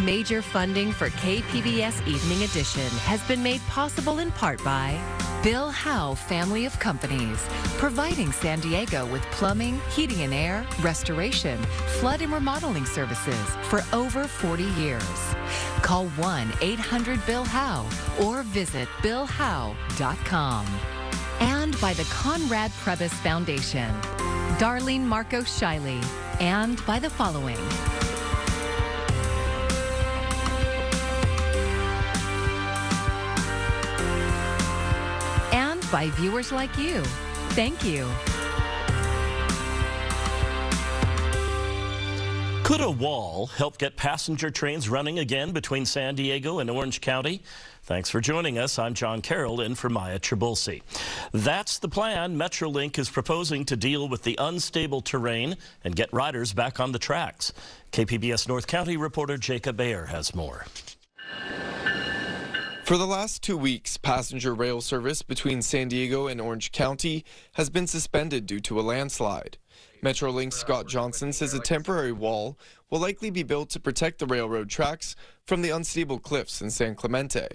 Major funding for KPBS Evening Edition has been made possible in part by Bill Howe Family of Companies, providing San Diego with plumbing, heating and air, restoration, flood and remodeling services for over 40 years. Call 1-800-BILL-HOWE or visit billhowe.com. And by the Conrad Prebys Foundation, Darlene Marco Shiley, and by the following. And by viewers like you. Thank you. Could a wall help get passenger trains running again between San Diego and Orange County? Thanks for joining us. I'm John Carroll in for Maya Trabulsi. That's the plan. Metrolink is proposing to deal with the unstable terrain and get riders back on the tracks. KPBS North County reporter Jacob Bayer has more. For the last 2 weeks, passenger rail service between San Diego and Orange County has been suspended due to a landslide. Metrolink's Scott Johnson says a temporary wall will likely be built to protect the railroad tracks from the unstable cliffs in San Clemente.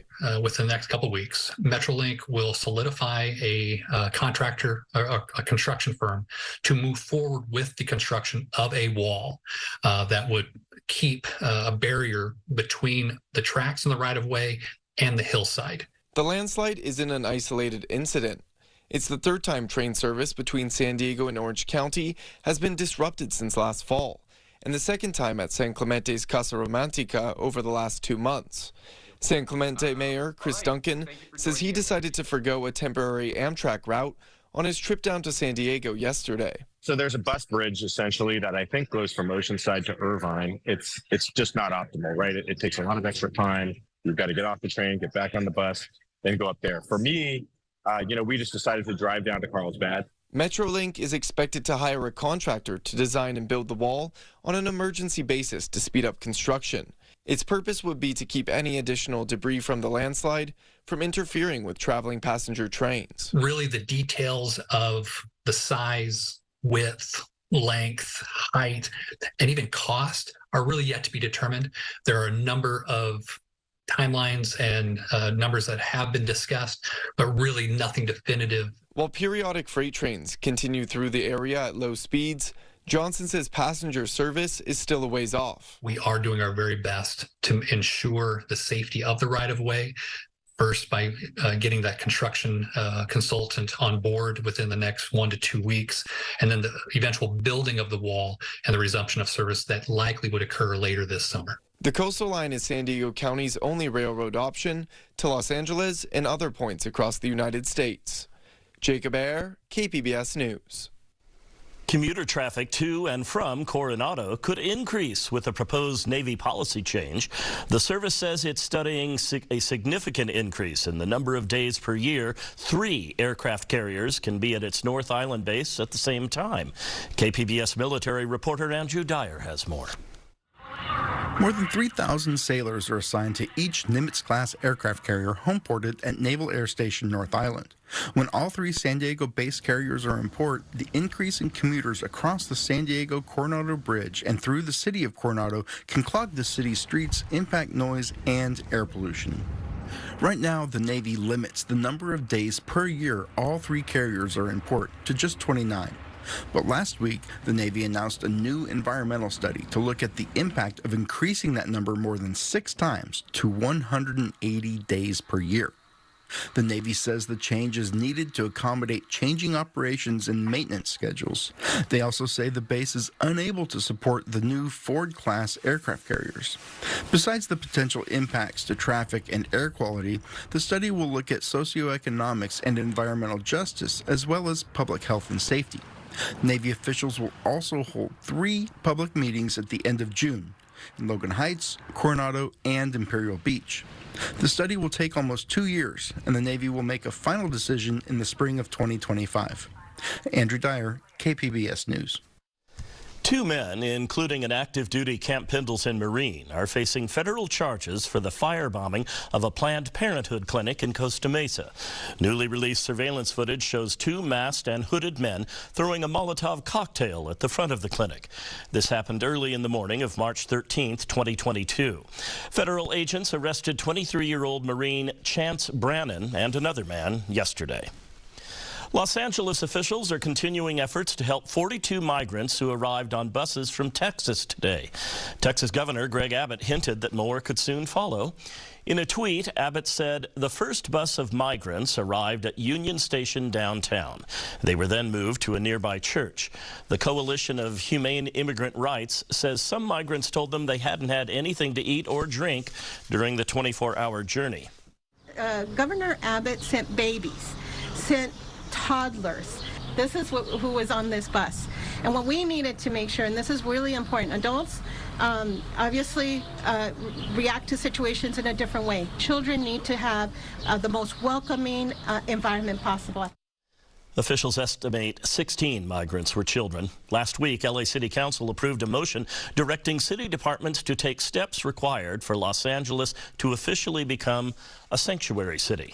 Within the next couple of weeks, Metrolink will solidify a contractor, a construction firm, to move forward with the construction of a wall that would keep a barrier between the tracks and the right-of-way and the hillside. The landslide isn't an isolated incident. It's the third time train service between San Diego and Orange County has been disrupted since last fall, and the second time at San Clemente's Casa Romantica over the last 2 months. San Clemente Mayor Chris Duncan says he decided to forgo a temporary Amtrak route on his trip down to San Diego yesterday. So there's a bus bridge essentially that I think goes from Oceanside to Irvine. It's just not optimal, right? It takes a lot of extra time. You've got to get off the train, get back on the bus, then go up there. For me, we just decided to drive down to Carlsbad. Metrolink is expected to hire a contractor to design and build the wall on an emergency basis to speed up construction. Its purpose would be to keep any additional debris from the landslide from interfering with traveling passenger trains. Really, the details of the size, width, length, height, and even cost are really yet to be determined. There are a number of timelines and numbers that have been discussed, but really nothing definitive. While periodic freight trains continue through the area at low speeds, Johnson says passenger service is still a ways off. We are doing our very best to ensure the safety of the right-of-way, first by getting that construction consultant on board within the next 1 to 2 weeks, and then the eventual building of the wall and the resumption of service that likely would occur later this summer. The Coastal Line is San Diego County's only railroad option to Los Angeles and other points across the United States. Jacob Bayer, KPBS News. Commuter traffic to and from Coronado could increase with a proposed Navy policy change. The service says it's studying a significant increase in the number of days per year 3 aircraft carriers can be at its North Island base at the same time. KPBS military reporter Andrew Dyer has more. More than 3,000 sailors are assigned to each Nimitz-class aircraft carrier homeported at Naval Air Station North Island. When all 3 San Diego base carriers are in port, the increase in commuters across the San Diego-Coronado Bridge and through the city of Coronado can clog the city's streets, impact noise, and air pollution. Right now, the Navy limits the number of days per year all 3 carriers are in port to just 29. But last week, the Navy announced a new environmental study to look at the impact of increasing that number more than 6 times to 180 days per year. The Navy says the change is needed to accommodate changing operations and maintenance schedules. They also say the base is unable to support the new Ford-class aircraft carriers. Besides the potential impacts to traffic and air quality, the study will look at socioeconomics and environmental justice, as well as public health and safety. Navy officials will also hold 3 public meetings at the end of June in Logan Heights, Coronado, and Imperial Beach. The study will take almost 2 years, and the Navy will make a final decision in the spring of 2025. Andrew Dyer, KPBS News. Two men, including an active duty Camp Pendleton Marine, are facing federal charges for the firebombing of a Planned Parenthood clinic in Costa Mesa. Newly released surveillance footage shows two masked and hooded men throwing a Molotov cocktail at the front of the clinic. This happened early in the morning of March 13, 2022. Federal agents arrested 23-year-old Marine Chance Brannon and another man yesterday. Los Angeles officials are continuing efforts to help 42 migrants who arrived on buses from Texas today. Texas Governor Greg Abbott hinted that more could soon follow. In a tweet, Abbott said the first bus of migrants arrived at Union Station downtown. They were then moved to a nearby church. The Coalition of Humane Immigrant Rights says some migrants told them they hadn't had anything to eat or drink during the 24-hour journey. Governor Abbott sent babies, sent toddlers. This is who was on this bus. And what we needed to make sure, and this is really important, adults obviously react to situations in a different way. Children need to have the most welcoming environment possible. Officials estimate 16 migrants were children. Last week, LA City Council approved a motion directing city departments to take steps required for Los Angeles to officially become a sanctuary city.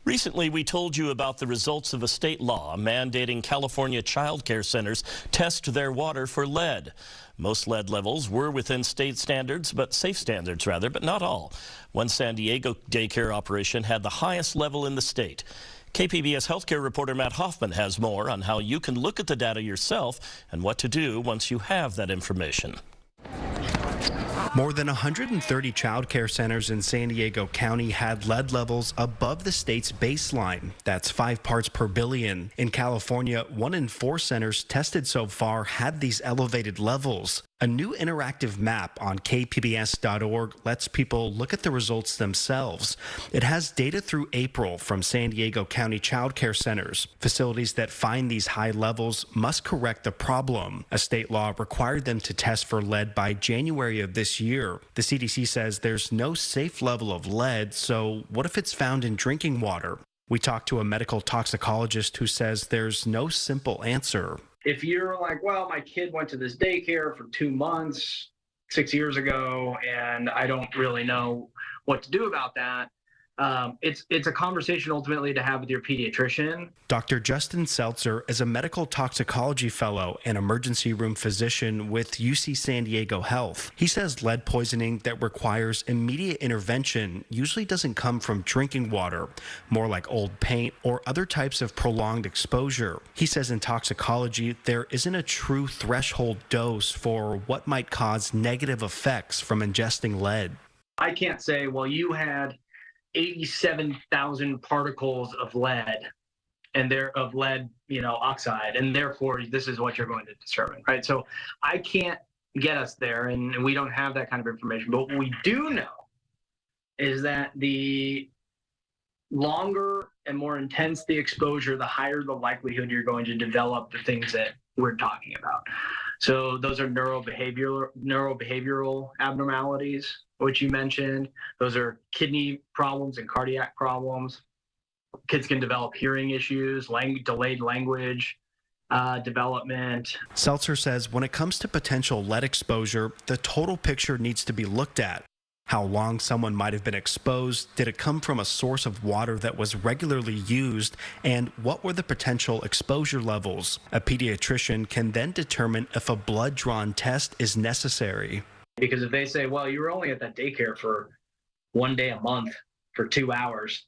Recently, we told you about the results of a state law mandating California child care centers test their water for lead. Most lead levels were within state standards, safe standards rather, but not all. One San Diego daycare operation had the highest level in the state. KPBS healthcare reporter Matt Hoffman has more on how you can look at the data yourself and what to do once you have that information. More than 130 child care centers in San Diego County had lead levels above the state's baseline. That's 5 parts per billion. In California, 1 in 4 centers tested so far had these elevated levels. A new interactive map on kpbs.org lets people look at the results themselves. It has data through April from San Diego County child care centers. Facilities that find these high levels must correct the problem. A state law required them to test for lead by January of this year. The CDC says there's no safe level of lead, so what if it's found in drinking water? We talked to a medical toxicologist who says there's no simple answer. If you're like, well, my kid went to this daycare for 2 months 6 years ago, and I don't really know what to do about that, it's a conversation ultimately to have with your pediatrician. Dr. Justin Seltzer is a medical toxicology fellow and emergency room physician with UC San Diego Health. He says lead poisoning that requires immediate intervention usually doesn't come from drinking water, more like old paint or other types of prolonged exposure. He says in toxicology, there isn't a true threshold dose for what might cause negative effects from ingesting lead. I can't say, well, you had 87,000 particles of lead oxide, and therefore this is what you're going to determine, right? So I can't get us there, and we don't have that kind of information. But what we do know is that the longer and more intense the exposure, the higher the likelihood you're going to develop the things that we're talking about. So those are neurobehavioral abnormalities, which you mentioned. Those are kidney problems and cardiac problems. Kids can develop hearing issues, delayed language development. Seltzer says when it comes to potential lead exposure, the total picture needs to be looked at. How long someone might have been exposed, did it come from a source of water that was regularly used, and what were the potential exposure levels? A pediatrician can then determine if a blood-drawn test is necessary. Because if they say, well, you were only at that daycare for 1 day a month for 2 hours,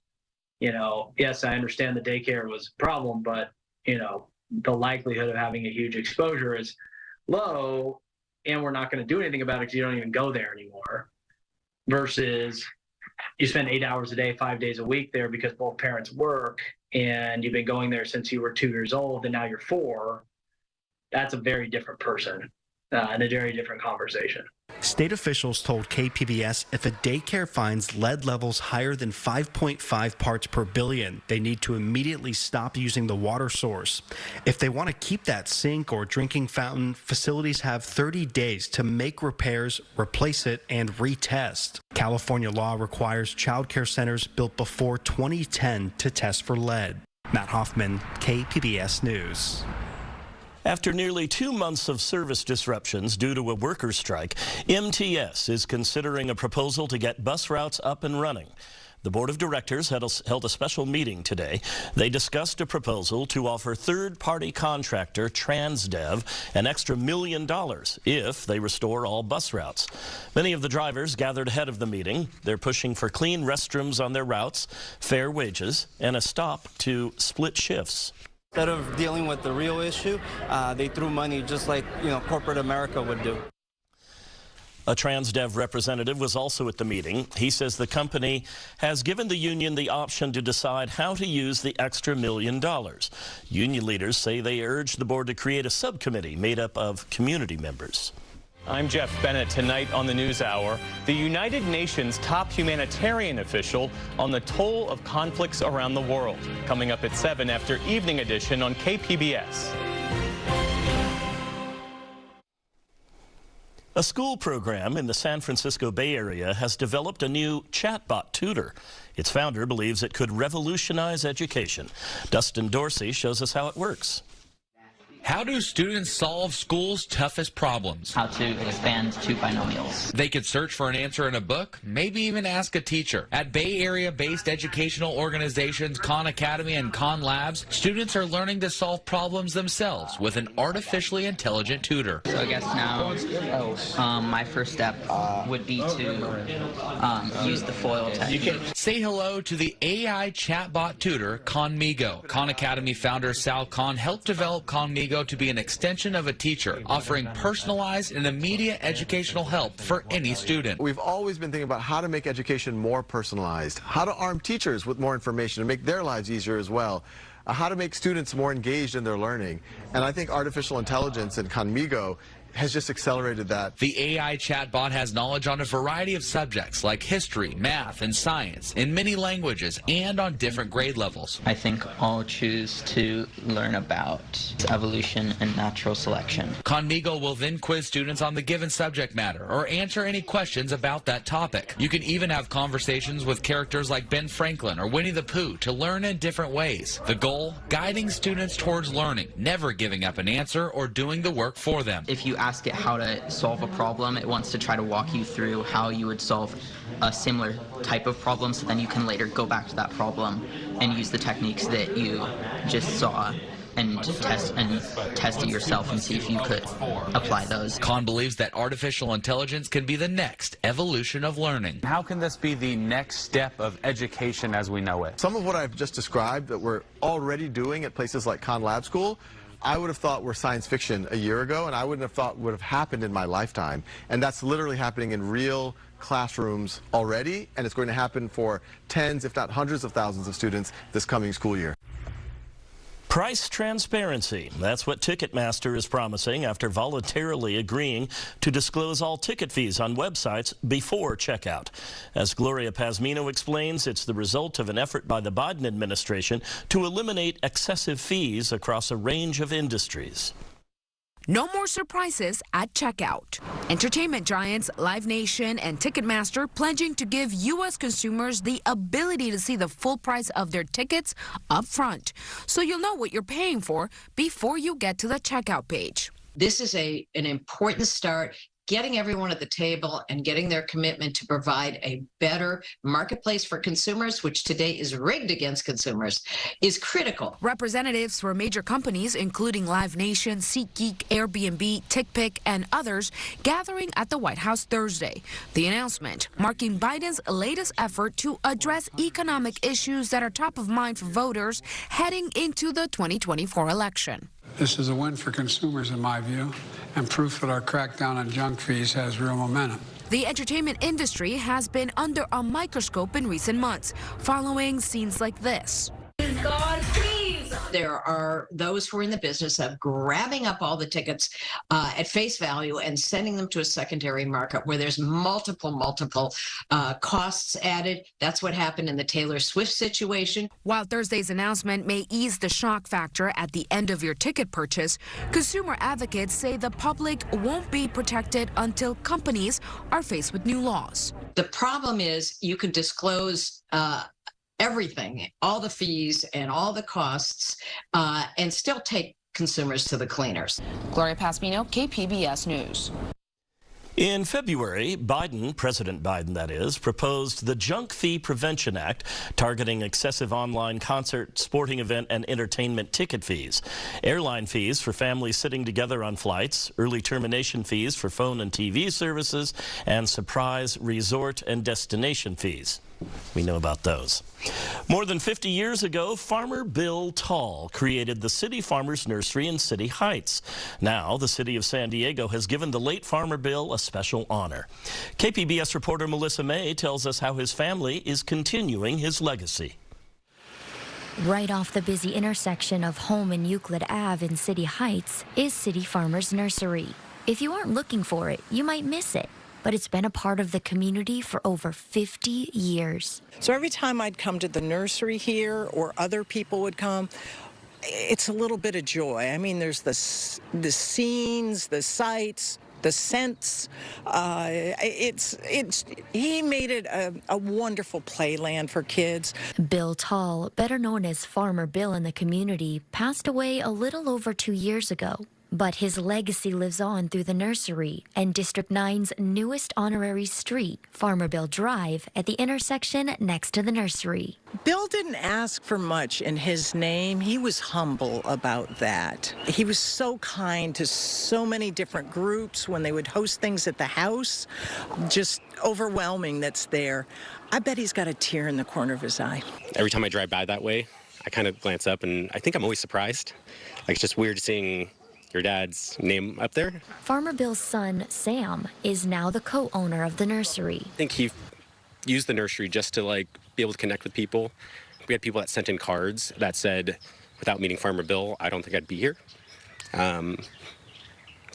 yes, I understand the daycare was a problem, but, the likelihood of having a huge exposure is low, and we're not going to do anything about it because you don't even go there anymore. Versus you spend 8 hours a day, 5 days a week there because both parents work, and you've been going there since you were 2 years old, and now you're 4. That's a very different person and a very different conversation. State officials told KPBS if a daycare finds lead levels higher than 5.5 parts per billion, they need to immediately stop using the water source. If they want to keep that sink or drinking fountain, facilities have 30 days to make repairs, replace it, and retest. California law requires child care centers built before 2010 to test for lead. Matt Hoffman, KPBS News. After nearly 2 months of service disruptions due to a workers' strike, MTS is considering a proposal to get bus routes up and running. The board of directors held a special meeting today. They discussed a proposal to offer third-party contractor Transdev an extra $1 million if they restore all bus routes. Many of the drivers gathered ahead of the meeting. They're pushing for clean restrooms on their routes, fair wages, and a stop to split shifts. Instead of dealing with the real issue, they threw money just like, corporate America would do. A Transdev representative was also at the meeting. He says the company has given the union the option to decide how to use the extra $1 million. Union leaders say they urged the board to create a subcommittee made up of community members. I'm Jeff Bennett. Tonight on the NewsHour, the United Nations top humanitarian official on the toll of conflicts around the world. Coming up at 7 after Evening Edition on KPBS. A school program in the San Francisco Bay Area has developed a new chatbot tutor. Its founder believes it could revolutionize education. Dustin Dorsey shows us how it works. How do students solve school's toughest problems? How to expand two binomials. They could search for an answer in a book, maybe even ask a teacher. At Bay Area-based educational organizations Khan Academy and Khan Labs, students are learning to solve problems themselves with an artificially intelligent tutor. So I guess now my first step would be to use the FOIL technique. Say hello to the AI chatbot tutor, Khanmigo. Khan Academy founder Sal Khan helped develop Khanmigo to be an extension of a teacher, offering personalized and immediate educational help for any student. We've always been thinking about how to make education more personalized, how to arm teachers with more information and make their lives easier as well, how to make students more engaged in their learning. And I think artificial intelligence and Khanmigo has just accelerated that. The AI chatbot has knowledge on a variety of subjects like history, math, and science in many languages and on different grade levels. I think I'll choose to learn about evolution and natural selection. Khanmigo will then quiz students on the given subject matter or answer any questions about that topic. You can even have conversations with characters like Ben Franklin or Winnie the Pooh to learn in different ways. The goal, guiding students towards learning, never giving up an answer or doing the work for them. If you ask it how to solve a problem, it wants to try to walk you through how you would solve a similar type of problem, so then you can later go back to that problem and use the techniques that you just saw and test it yourself and see if you could apply those. Khan believes that artificial intelligence can be the next evolution of learning. How can this be the next step of education as we know it? Some of what I've just described that we're already doing at places like Khan Lab School, I would have thought were science fiction a year ago, and I wouldn't have thought would have happened in my lifetime. And that's literally happening in real classrooms already, and it's going to happen for tens, if not hundreds of thousands of students this coming school year. Price transparency. That's what Ticketmaster is promising after voluntarily agreeing to disclose all ticket fees on websites before checkout. As Gloria Pazmino explains, it's the result of an effort by the Biden administration to eliminate excessive fees across a range of industries. No more surprises at checkout. Entertainment giants Live Nation and Ticketmaster pledging to give U.S. consumers the ability to see the full price of their tickets up front, so you'll know what you're paying for before you get to the checkout page. This is an important start. Getting everyone at the table and getting their commitment to provide a better marketplace for consumers, which today is rigged against consumers, is critical. Representatives for major companies, including Live Nation, SeatGeek, Airbnb, TickPick, and others, gathering at the White House Thursday. The announcement marking Biden's latest effort to address economic issues that are top of mind for voters heading into the 2024 election. This is a win for consumers, in my view, and proof that our crackdown on junk fees has real momentum. The entertainment industry has been under a microscope in recent months, following scenes like this. God, please. There are those who are in the business of grabbing up all the tickets at face value and sending them to a secondary market where there's multiple costs added. That's what happened in the Taylor Swift situation. While Thursday's announcement may ease the shock factor at the end of your ticket purchase, consumer advocates say the public won't be protected until companies are faced with new laws. The problem is you can disclose everything, all the fees and all the costs, and still take consumers to the cleaners. Gloria Paspino, KPBS News. In February, President Biden that is, proposed the Junk Fee Prevention Act, targeting excessive online concert, sporting event, and entertainment ticket fees, airline fees for families sitting together on flights, early termination fees for phone and TV services, and surprise resort and destination fees. We know about those. More than 50 years ago, Farmer Bill Tall created the City Farmers Nursery in City Heights. Now, the city of San Diego has given the late Farmer Bill a special honor. KPBS reporter Melissa May tells us how his family is continuing his legacy. Right off the busy intersection of Home and Euclid Ave in City Heights is City Farmers Nursery. If you aren't looking for it, you might miss it. But it's been a part of the community for over 50 years. So every time I'd come to the nursery here or other people would come, it's a little bit of joy. I mean, there's the scenes, the sights, the scents. He made it a wonderful playland for kids. Bill Tall, better known as Farmer Bill in the community, passed away a little over 2 years ago. But his legacy lives on through the nursery and District 9's newest honorary street, Farmer Bill Drive, at the intersection next to the nursery. Bill didn't ask for much in his name. He was humble about that. He was so kind to so many different groups when they would host things at the house. Just overwhelming that's there. I bet he's got a tear in the corner of his eye. Every time I drive by that way, I kind of glance up and I think I'm always surprised. Like, it's just weird seeing your dad's name up there. Farmer Bill's son, Sam, is now the co-owner of the nursery. I think he used the nursery just to be able to connect with people. We had people that sent in cards that said, without meeting Farmer Bill, I don't think I'd be here. So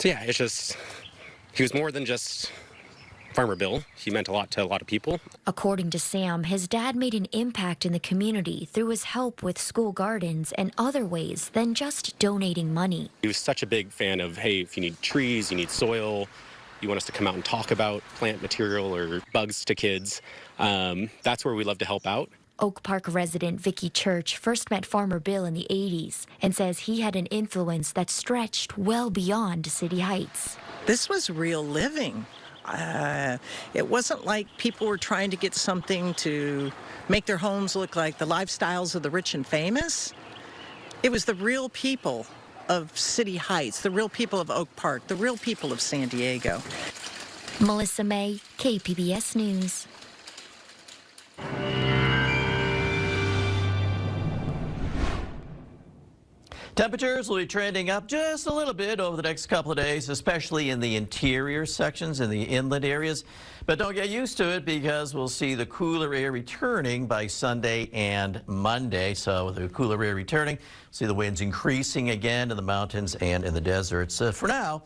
yeah, it's just, he was more than just Farmer Bill. He meant a lot to a lot of people. According to Sam, his dad made an impact in the community through his help with school gardens and other ways than just donating money. He was such a big fan of, hey, if you need trees, you need soil, you want us to come out and talk about plant material or bugs to kids, that's where we love to help out. Oak Park resident Vicki Church first met Farmer Bill in the 80s and says he had an influence that stretched well beyond City Heights. This was real living. It wasn't like people were trying to get something to make their homes look like the lifestyles of the rich and famous. It was the real people of City Heights, the real people of Oak Park, the real people of San Diego. Melissa May, KPBS News. Temperatures will be trending up just a little bit over the next couple of days, especially in the interior sections, in the inland areas. But don't get used to it because we'll see the cooler air returning by Sunday and Monday. So with the cooler air returning, see the winds increasing again in the mountains and in the deserts. For now,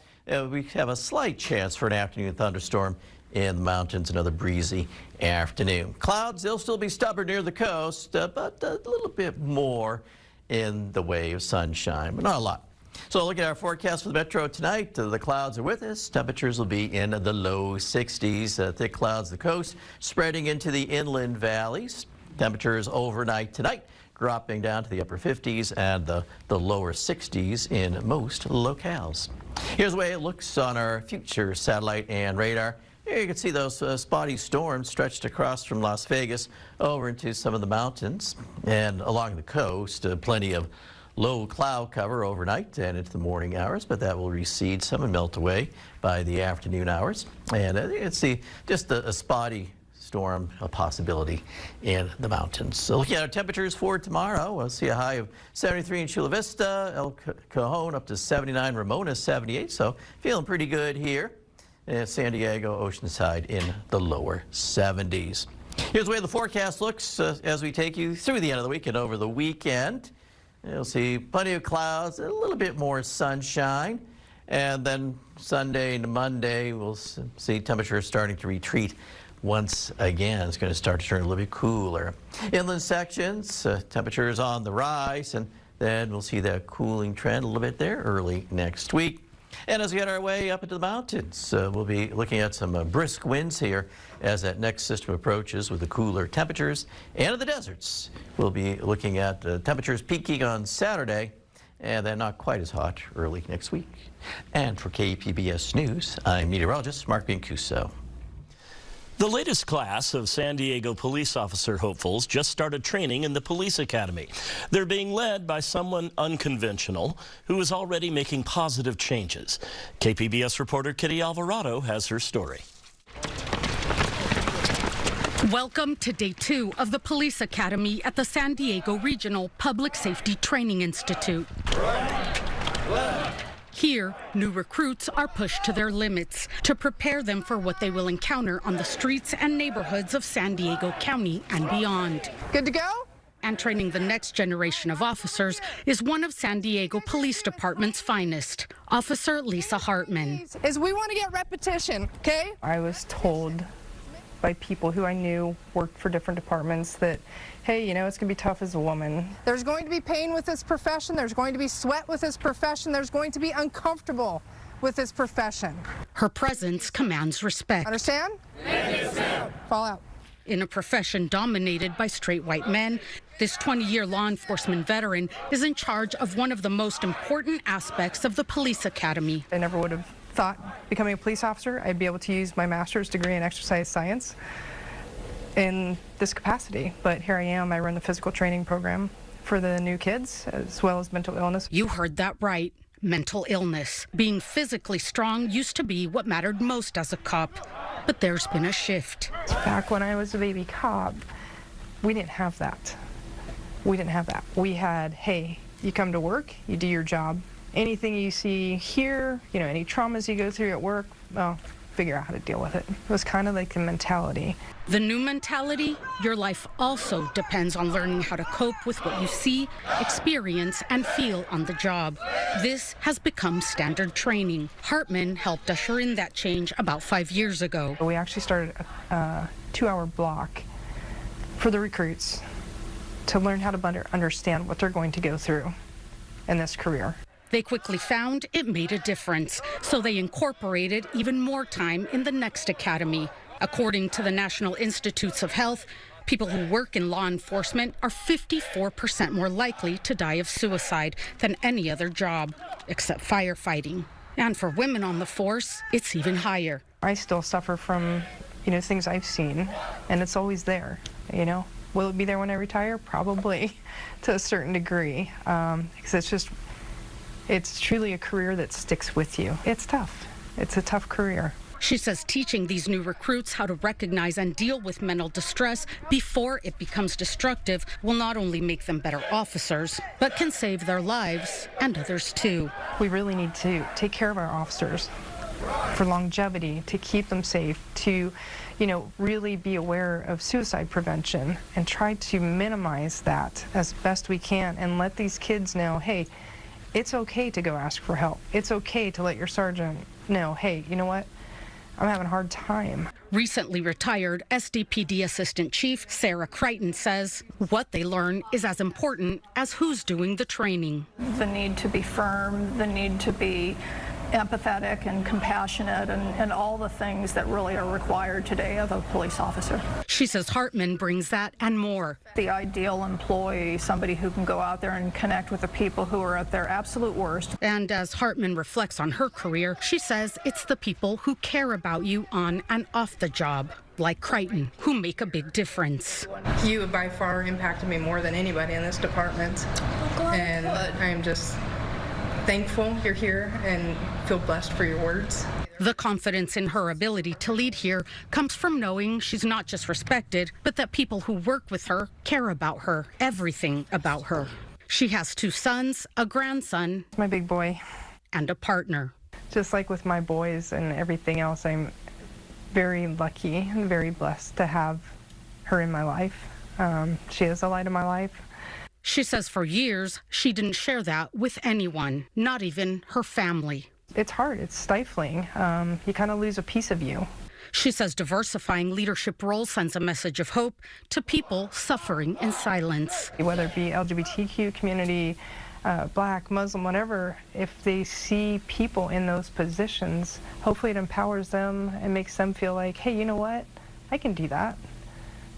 we have a slight chance for an afternoon thunderstorm in the mountains, another breezy afternoon. Clouds, they'll still be stubborn near the coast, but a little bit more in the way of sunshine, but not a lot. So look at our forecast for the metro tonight. The clouds are with us. Temperatures will be in the low 60s. Thick clouds the coast, spreading into the inland valleys. Temperatures overnight tonight dropping down to the upper 50s and the lower 60s in most locales. Here's the way it looks on our future satellite and radar. Here you can see those spotty storms stretched across from Las Vegas over into some of the mountains and along the coast. Plenty of low cloud cover overnight and into the morning hours, but that will recede some and melt away by the afternoon hours. And you can see just a spotty storm, a possibility in the mountains. So looking at our temperatures for tomorrow, we'll see a high of 73 in Chula Vista, El Cajon up to 79, Ramona 78, so feeling pretty good here. San Diego, Oceanside in the lower 70s. Here's the way the forecast looks as we take you through the end of the week and over the weekend. You'll see plenty of clouds, a little bit more sunshine, and then Sunday and Monday we'll see temperatures starting to retreat once again. It's going to start to turn a little bit cooler. Inland sections, temperatures on the rise, and then we'll see that cooling trend a little bit there early next week. And as we head our way up into the mountains, we'll be looking at some brisk winds here as that next system approaches with the cooler temperatures. And in the deserts, we'll be looking at temperatures peaking on Saturday and then not quite as hot early next week. And for KPBS News, I'm meteorologist Mark Mancuso. The latest class of San Diego police officer hopefuls just started training in the police academy. They're being led by someone unconventional who is already making positive changes. KPBS reporter Kitty Alvarado has her story. Welcome to day 2 of the Police Academy at the San Diego Regional Public Safety Training Institute. Here, new recruits are pushed to their limits to prepare them for what they will encounter on the streets and neighborhoods of San Diego County and beyond. Good to go? And training the next generation of officers is one of San Diego Police Department's finest, Officer Lisa Hartman. Is we want to get repetition, okay? I was told by people who I knew worked for different departments that, hey, you know, it's going to be tough as a woman. There's going to be pain with this profession. There's going to be sweat with this profession. There's going to be uncomfortable with this profession. Her presence commands respect. Understand? Fall out. In a profession dominated by straight white men, this 20-year law enforcement veteran is in charge of one of the most important aspects of the police academy. I never would have thought becoming a police officer I'd be able to use my master's degree in exercise science in this capacity, but here I am. I run the physical training program for the new kids as well as mental illness. You heard that right. Mental illness. Being physically strong used to be what mattered most as a cop, but there's been a shift. Back when I was a baby cop, we didn't have that. We didn't have that. We had, hey, you come to work, you do your job. Anything you see here, you know, any traumas you go through at work, well, figure out how to deal with it. It was kind of like the mentality. The new mentality, your life also depends on learning how to cope with what you see, experience, and feel on the job. This has become standard training. Hartman helped usher in that change about 5 years ago. We actually started a 2-hour block for the recruits to learn how to understand what they're going to go through in this career. They quickly found it made a difference, so they incorporated even more time in the next academy. According to the National Institutes of Health, people who work in law enforcement are 54% more likely to die of suicide than any other job, except firefighting. And for women on the force, it's even higher. I still suffer from, you know, things I've seen, and it's always there, you know. Will it be there when I retire? Probably, to a certain degree, because it's truly a career that sticks with you. It's tough. It's a tough career. She says teaching these new recruits how to recognize and deal with mental distress before it becomes destructive will not only make them better officers, but can save their lives and others too. We really need to take care of our officers for longevity, to keep them safe, to, you know, really be aware of suicide prevention and try to minimize that as best we can and let these kids know, hey, it's okay to go ask for help. It's okay to let your sergeant know, hey, you know what? I'm having a hard time. Recently retired SDPD Assistant Chief Sarah Crichton says what they learn is as important as who's doing the training. The need to be firm, the need to be empathetic and compassionate and all the things that really are required today of a police officer. She says Hartman brings that and more. The ideal employee, somebody who can go out there and connect with the people who are at their absolute worst. And as Hartman reflects on her career, she says it's the people who care about you on and off the job, like Crichton, who make a big difference. You have by far impacted me more than anybody in this department, and I'm just thankful you're here and feel blessed for your words. The confidence in her ability to lead here comes from knowing she's not just respected, but that people who work with her care about her, everything about her. She has 2 sons, a grandson, my big boy, and a partner. Just like with my boys and everything else, I'm very lucky and very blessed to have her in my life. She is the light of my life. She says for years, she didn't share that with anyone, not even her family. It's hard. It's stifling. You kind of lose a piece of you. She says diversifying leadership roles sends a message of hope to people suffering in silence. Whether it be LGBTQ community, Black, Muslim, whatever, if they see people in those positions, hopefully it empowers them and makes them feel like, hey, you know what? I can do that.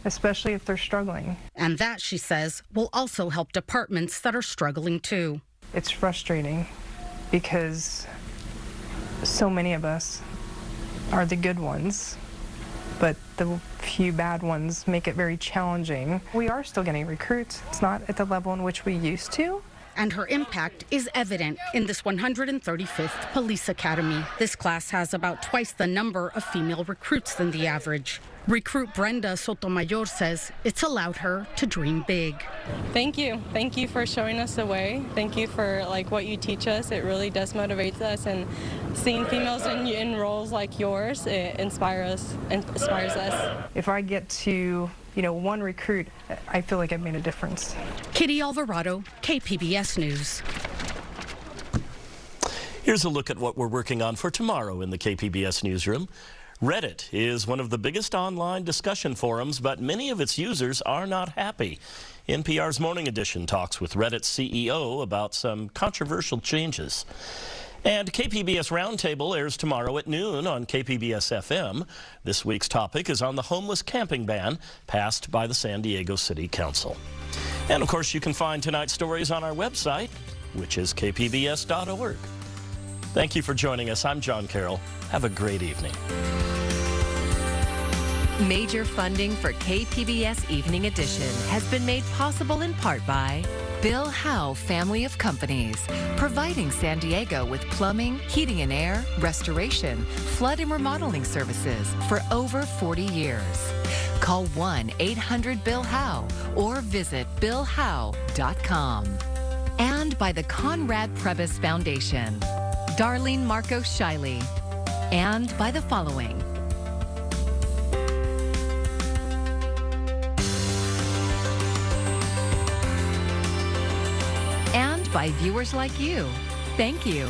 Especially if they're struggling. And that, she says, will also help departments that are struggling too. it's frustrating because so many of us are the good ones, but the few bad ones make it very challenging. We are still getting recruits. It's not at the level in which we used to. And her impact is evident in this 135th Police Academy. This class has about twice the number of female recruits than the average. Recruit Brenda Sotomayor says it's allowed her to dream big. Thank you. Thank you for showing us the way. Thank you for what you teach us. It really does motivate us, and seeing females in roles like yours, it inspires us. If I get to one recruit, I feel like I've made a difference. Kitty Alvarado, KPBS News. Here's a look at what we're working on for tomorrow in the KPBS newsroom. Reddit is one of the biggest online discussion forums, but many of its users are not happy. NPR's Morning Edition talks with Reddit's CEO about some controversial changes. And KPBS Roundtable airs tomorrow at noon on KPBS FM. This week's topic is on the homeless camping ban passed by the San Diego City Council. And of course, you can find tonight's stories on our website, which is kpbs.org. Thank you for joining us. I'm John Carroll. Have a great evening. Major funding for KPBS Evening Edition has been made possible in part by Bill Howe Family of Companies, providing San Diego with plumbing, heating and air, restoration, flood and remodeling services for over 40 years. Call 1-800-BILL-HOWE or visit billhowe.com. And by the Conrad Prebys Foundation, Darlene Marcos Shiley, and by the following. And by viewers like you. Thank you.